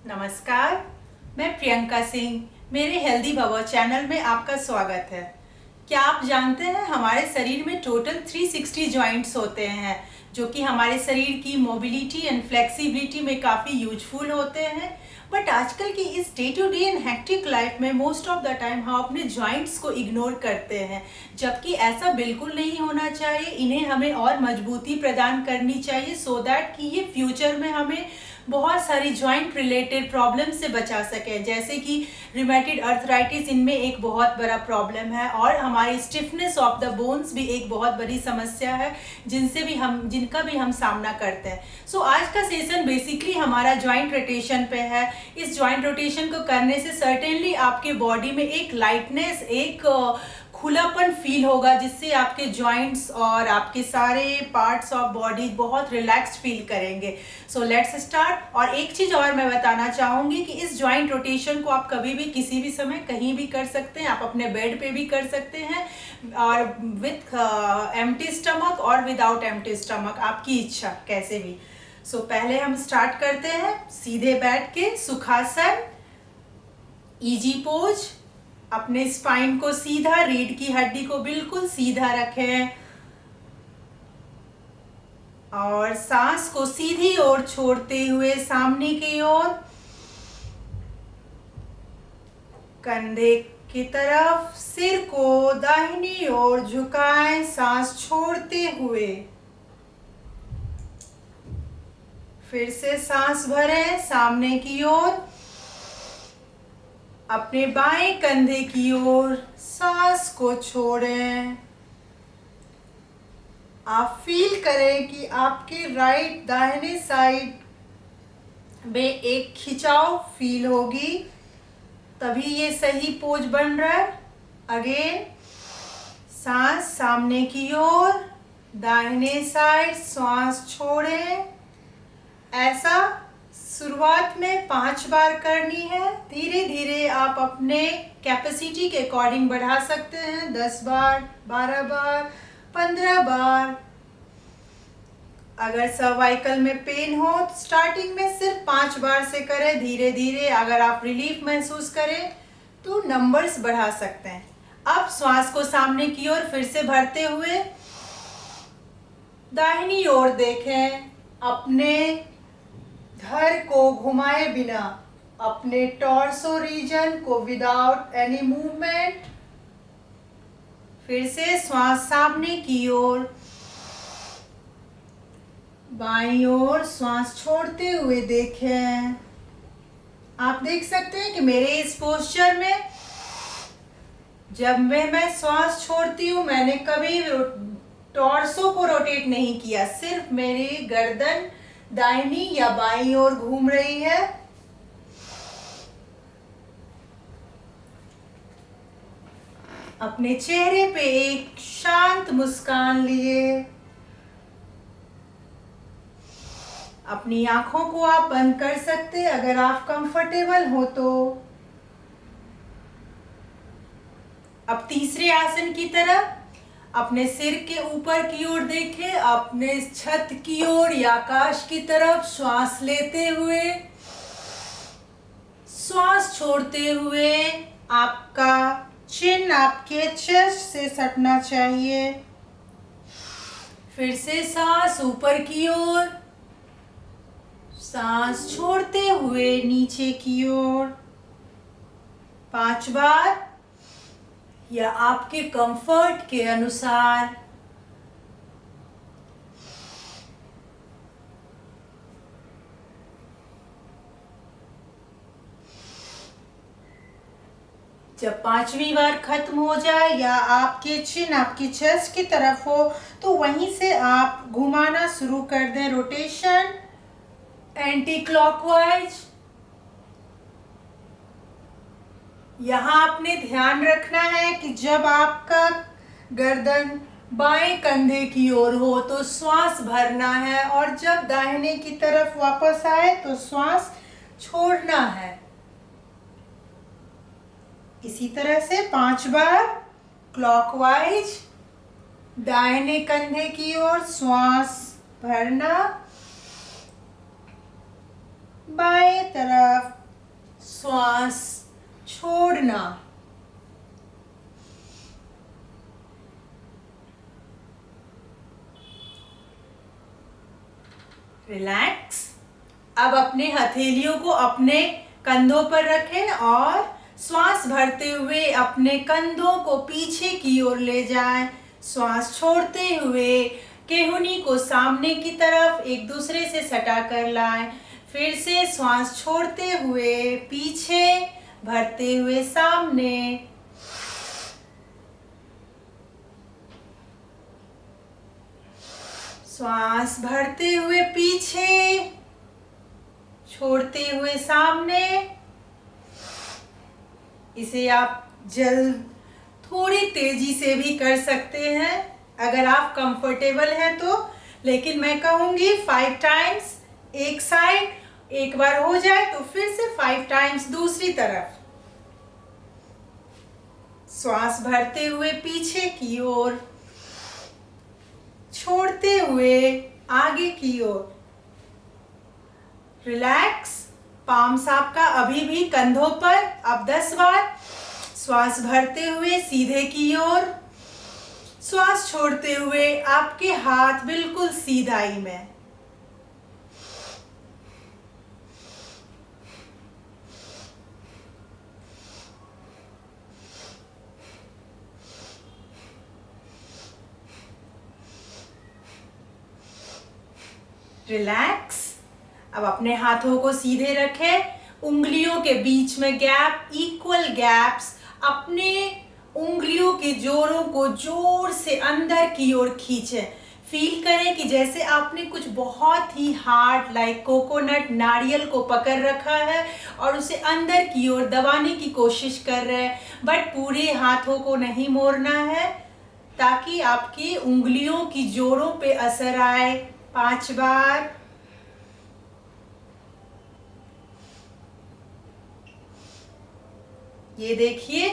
नमस्कार, मैं प्रियंका सिंह। मेरे हेल्दी भव चैनल में आपका स्वागत है। क्या आप जानते हैं हमारे शरीर में टोटल 360 जॉइंट्स होते हैं जो कि हमारे शरीर की मोबिलिटी एंड फ्लेक्सिबिलिटी में काफ़ी यूजफुल होते हैं। बट आजकल की इस day to day and hectic life में मोस्ट ऑफ द टाइम हम अपने जॉइंट्स को इग्नोर करते हैं, जबकि ऐसा बिल्कुल नहीं होना चाहिए। इन्हें हमें और मजबूती प्रदान करनी चाहिए सो दैट कि ये फ्यूचर में हमें बहुत सारी जॉइंट रिलेटेड प्रॉब्लम से बचा सके, जैसे कि रिमेटेड अर्थराइटिस इनमें एक बहुत बड़ा प्रॉब्लम है, और हमारी स्टिफनेस ऑफ द बोन्स भी एक बहुत बड़ी समस्या है जिनका भी हम सामना करते हैं। सो आज का सेशन बेसिकली हमारा जॉइंट रोटेशन पे है। इस जॉइंट रोटेशन को करने से सर्टेनली आपके बॉडी में एक लाइटनेस, एक खुलापन फील होगा, जिससे आपके जॉइंट्स और आपके सारे पार्ट्स ऑफ बॉडी बहुत रिलैक्स्ड फील करेंगे। So let's start. और एक चीज़ और मैं बताना चाहूँगी कि इस जॉइंट रोटेशन को आप कभी भी किसी भी समय कहीं भी कर सकते हैं। आप अपने बेड पे भी कर सकते हैं, और विथ एम्प्टी स्टमक और विदाउट एम्प्टी स्टमक, आपकी इच्छा, कैसे भी। सो पहले हम स्टार्ट करते हैं सीधे बैठ के सुखासन, इजी पोज। अपने स्पाइन को सीधा, रीढ़ की हड्डी को बिल्कुल सीधा रखें और सांस को सीधी ओर छोड़ते हुए सामने की ओर, कंधे की तरफ, सिर को दाहिनी ओर झुकाएं सांस छोड़ते हुए। फिर से सांस भरें सामने की ओर, अपने बाएं कंधे की ओर सांस को छोड़ें। आप फील करें कि आपके राइट दाहिने साइड में एक खिंचाव फील होगी, तभी ये सही पोज बन रहा है। अगेन, सांस सामने की ओर, दाहिने साइड सांस छोड़ें। ऐसा शुरुआत में 5 बार करनी है। धीरे धीरे आप अपने कैपेसिटी के अकॉर्डिंग बढ़ा सकते हैं। 10 बार, 12 बार, 15 बार। अगर सर्वाइकल में पेन हो तो स्टार्टिंग में सिर्फ 5 बार से करें। धीरे धीरे अगर आप रिलीफ महसूस करें तो नंबर्स बढ़ा सकते हैं। अब श्वास को सामने की ओर फिर से भरते हुए दाहिनी ओर देखें। अपने धड़ को घुमाए बिना, अपने टॉर्सो रीजन को विदाउट एनी मूवमेंट। फिर से श्वास सामने की ओर, बाईं ओर श्वास छोड़ते हुए देखें। आप देख सकते हैं कि मेरे इस पोस्चर में जब मैं श्वास छोड़ती हूँ, मैंने कभी टॉर्सो को रोटेट नहीं किया, सिर्फ मेरी गर्दन दाहिनी या बाईं ओर घूम रही है। अपने चेहरे पे एक शांत मुस्कान लिए अपनी आंखों को आप बंद कर सकते हैं अगर आप कंफर्टेबल हो तो। अब तीसरे आसन की तरफ अपने सिर के ऊपर की ओर देखें, अपने छत की ओर या आकाश की तरफ श्वास लेते हुए, श्वास छोड़ते हुए आपका चिन आपके चेस्ट से सटना चाहिए। फिर से सांस ऊपर की ओर, सांस छोड़ते हुए नीचे की ओर। 5 बार या आपके कंफर्ट के अनुसार। जब 5वीं बार खत्म हो जाए या आपके चिन आपकी चेस्ट की तरफ हो तो वहीं से आप घुमाना शुरू कर दें, रोटेशन एंटी क्लॉकवाइज। यहाँ आपने ध्यान रखना है कि जब आपका गर्दन बाएं कंधे की ओर हो तो श्वास भरना है, और जब दाहिने की तरफ वापस आए तो श्वास छोड़ना है। इसी तरह से 5 बार क्लॉकवाइज, दाहिने कंधे की ओर श्वास भरना, बाएं तरफ श्वास छोड़ना। रिलैक्स। अब अपने हथेलियों को अपने कंधों पर रखें और श्वास भरते हुए अपने कंधों को पीछे की ओर ले जाएं। श्वास छोड़ते हुए केहूनी को सामने की तरफ एक दूसरे से सटा कर लाएं। फिर से श्वास छोड़ते हुए पीछे, भरते हुए सामने। श्वास भरते हुए पीछे, छोड़ते हुए सामने। इसे आप जल्द थोड़ी तेजी से भी कर सकते हैं अगर आप कंफर्टेबल हैं तो, लेकिन मैं कहूंगी 5 टाइम्स एक साइड, एक बार हो जाए तो फिर से 5 टाइम्स दूसरी तरफ। श्वास भरते हुए पीछे की ओर, छोड़ते हुए आगे की ओर। रिलैक्स। पाम्स आपका अभी भी कंधों पर। अब 10 बार श्वास भरते हुए सीधे की ओर, श्वास छोड़ते हुए आपके हाथ बिल्कुल सीधाई में। रिलैक्स। अब अपने हाथों को सीधे रखें। उंगलियों के बीच में गैप, इक्वल गैप्स। अपने उंगलियों के जोड़ों को जोर से अंदर की ओर खींचें। फील करें कि जैसे आपने कुछ बहुत ही हार्ड लाइक कोकोनट, नारियल को पकड़ रखा है और उसे अंदर की ओर दबाने की कोशिश कर रहे हैं, बट पूरे हाथों को नहीं मोड़ना है ताकि आपकी उंगलियों की जोड़ों पे असर आए। 5 बार। ये देखिए,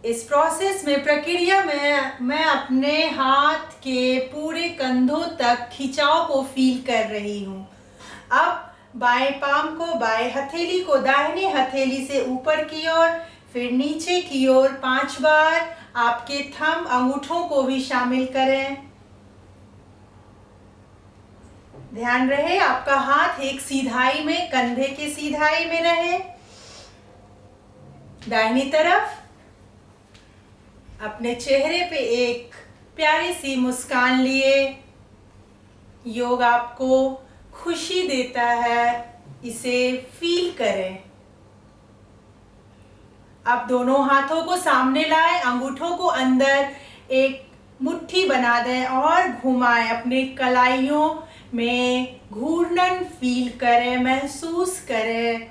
इस प्रोसेस में, प्रक्रिया में मैं अपने हाथ के पूरे कंधों तक खिंचाव को फील कर रही हूँ। अब बाएं पाम को, बाएं हथेली को दाहिने हथेली से ऊपर की ओर, फिर नीचे की ओर 5 बार। आपके थंब, अंगूठों को भी शामिल करें। ध्यान रहे आपका हाथ एक सीधाई में, कंधे के सीधाई में रहे। दाहिनी तरफ। अपने चेहरे पे एक प्यारी सी मुस्कान लिए। योग आपको खुशी देता है, इसे फील करें। अब दोनों हाथों को सामने लाएं, अंगूठों को अंदर एक मुट्ठी बना दें और घुमाएं। अपने कलाइयों में घूर्णन फील करें, महसूस करें।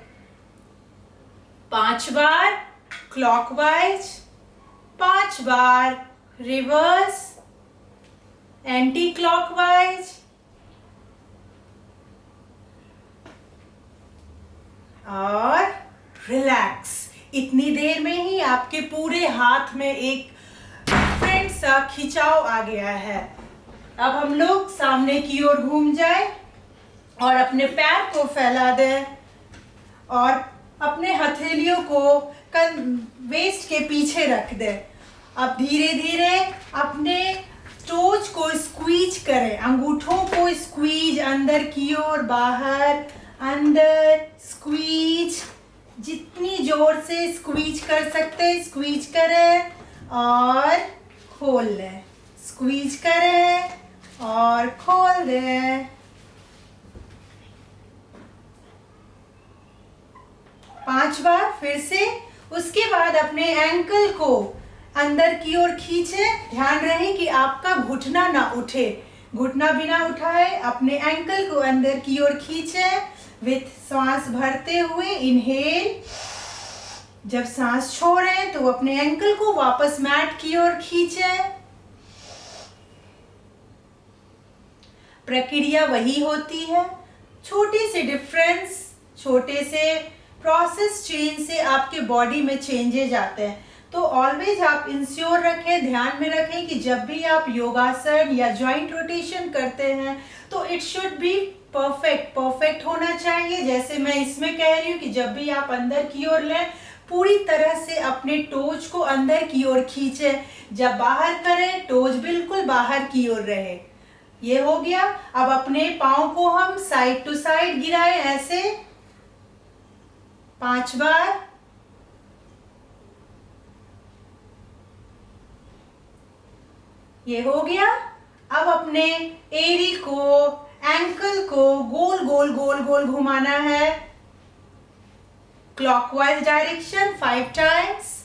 5 बार क्लॉकवाइज, 5 बार रिवर्स, एंटी क्लॉकवाइज। और रिलैक्स। इतनी देर में ही आपके पूरे हाथ में एक फ्रेंड सा खिंचाव आ गया है। अब हम लोग सामने की ओर घूम जाए और अपने पैर को फैला दें और अपने हथेलियों को वेस्ट के पीछे रख दें। अब धीरे धीरे अपने टोज को स्क्वीज करें, अंगूठों को स्क्वीज, अंदर की ओर, बाहर, अंदर, स्क्वीज। जितनी जोर से स्क्वीज कर सकते स्क्वीज करें और खोल लें, स्क्वीज करें और खोल दें। 5 बार फिर से। उसके बाद अपने एंकल को अंदर की ओर खींचें। ध्यान रहे कि आपका घुटना ना उठे, घुटना बिना उठाए अपने एंकल को अंदर की ओर खींचें। विथ सांस भरते हुए इनहेल। जब सांस छोड़ें तो अपने एंकल को वापस मैट की ओर खींचें। प्रक्रिया वही होती है, छोटे से डिफरेंस, छोटे से प्रोसेस चेंज से आपके बॉडी में चेंजेज आते हैं। तो ऑलवेज आप इंश्योर रखें, ध्यान में रखें कि जब भी आप योगासन या जॉइंट रोटेशन करते हैं तो इट शुड बी परफेक्ट होना चाहिए। जैसे मैं इसमें कह रही हूँ कि जब भी आप अंदर की ओर लें, पूरी तरह से अपने टोज को अंदर की ओर खींचे। जब बाहर करें, टोज बिल्कुल बाहर की ओर रहे। ये हो गया। अब अपने पाँव को हम साइड टू साइड गिराएं, ऐसे 5 बार। ये हो गया। अब अपने एरी को, एंकल को गोल गोल गोल गोल घुमाना है, clockwise direction 5 times,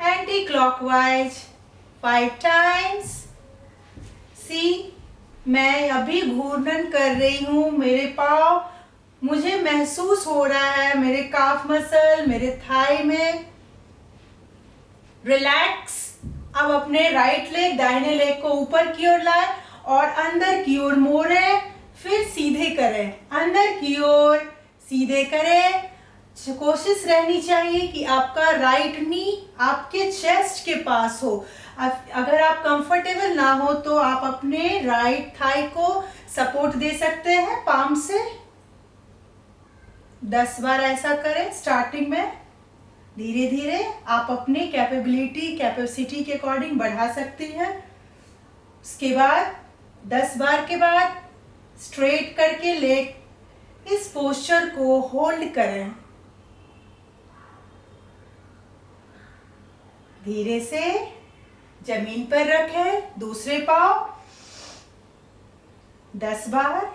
anti clockwise 5 times. मैं अभी घूर्णन कर रही हूं, मेरे पाँव, मुझे महसूस हो रहा है मेरे काफ मसल, मेरे थाई में। रिलैक्स। अब अपने राइट लेग, दाहिने लेग को ऊपर की ओर लाएं और अंदर की ओर मोड़ें, फिर सीधे करें, अंदर की ओर सीधे करें। कोशिश रहनी चाहिए कि आपका राइट नी आपके चेस्ट के पास हो। अगर आप कंफर्टेबल ना हो तो आप अपने राइट थाई को सपोर्ट दे सकते हैं पाम से। 10 बार ऐसा करें स्टार्टिंग में। धीरे धीरे आप अपनी कैपेसिटी के अकॉर्डिंग बढ़ा सकती हैं। उसके बाद 10 बार के बाद स्ट्रेट करके लेग, इस पोस्चर को होल्ड करें। धीरे से जमीन पर रखें दूसरे पाँव। 10 बार।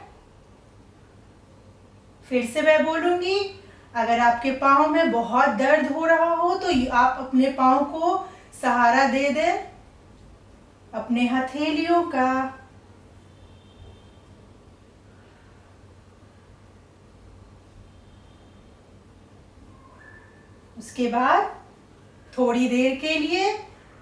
फिर से मैं बोलूंगी, अगर आपके पाँव में बहुत दर्द हो रहा हो तो आप अपने पाँव को सहारा दे दें, अपने हथेलियों का। उसके बाद थोड़ी देर के लिए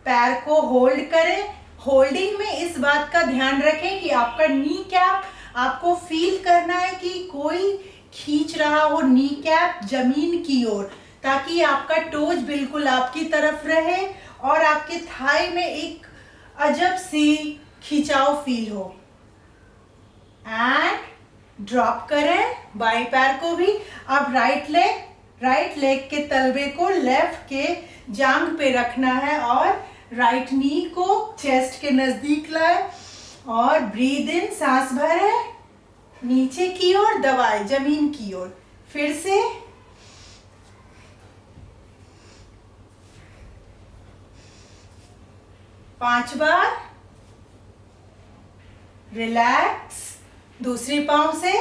पैर को होल्ड करें। होल्डिंग में इस बात का ध्यान रखें कि आपका नी कैप, आपको फील करना है कि कोई खींच रहा हो नी कैप जमीन की ओर, ताकि आपका टोज बिल्कुल आपकी तरफ रहे और आपके थाई में एक अजब सी खिंचाव फील हो। एंड ड्रॉप करें बाएं पैर को भी। अब राइट लेग के तलवे को लेफ्ट के जांघ पे रखना है और राइट नी को चेस्ट के नजदीक लाए और ब्रीद इन, सांस भरे, नीचे की ओर दबाए, जमीन की ओर। फिर से 5 बार। रिलैक्स। दूसरी पाँव से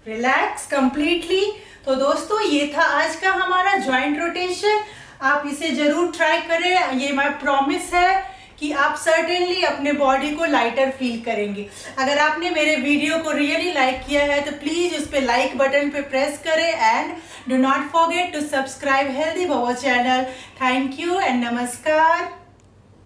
रिलैक्स कंप्लीटली। तो दोस्तों, ये था आज का हमारा जॉइंट रोटेशन। आप इसे जरूर ट्राई करें। ये माय प्रॉमिस है कि आप सर्टेनली अपने बॉडी को लाइटर फील करेंगे। अगर आपने मेरे वीडियो को रियली लाइक किया है तो प्लीज उस पे लाइक बटन पे प्रेस करें and do not forget to subscribe healthy Bhava channel. Thank you and नमस्कार।